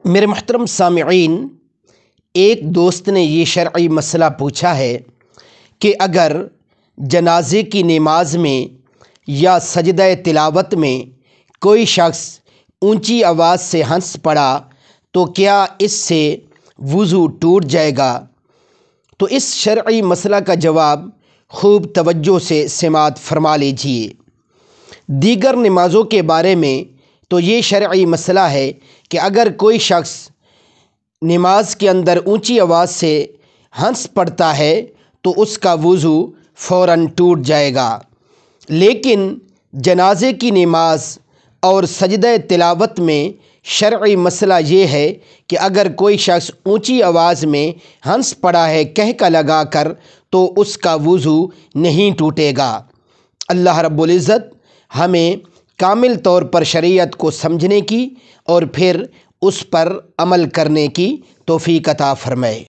میرے محترم سامعین، ایک دوست نے یہ شرعی مسئلہ پوچھا ہے کہ اگر جنازے کی نماز میں یا سجدہ تلاوت میں کوئی شخص اونچی آواز سے ہنس پڑا تو کیا اس سے وضو ٹوٹ جائے گا؟ تو اس شرعی مسئلہ کا جواب خوب توجہ سے سماعت فرما لیجیے۔ دیگر نمازوں کے بارے میں تو یہ شرعی مسئلہ ہے کہ اگر کوئی شخص نماز کے اندر اونچی آواز سے ہنس پڑتا ہے تو اس کا وضو فوراً ٹوٹ جائے گا، لیکن جنازے کی نماز اور سجدہ تلاوت میں شرعی مسئلہ یہ ہے کہ اگر کوئی شخص اونچی آواز میں ہنس پڑا ہے کہکا لگا کر تو اس کا وضو نہیں ٹوٹے گا۔ اللہ رب العزت ہمیں کامل طور پر شریعت کو سمجھنے کی اور پھر اس پر عمل کرنے کی توفیق عطا فرمائے۔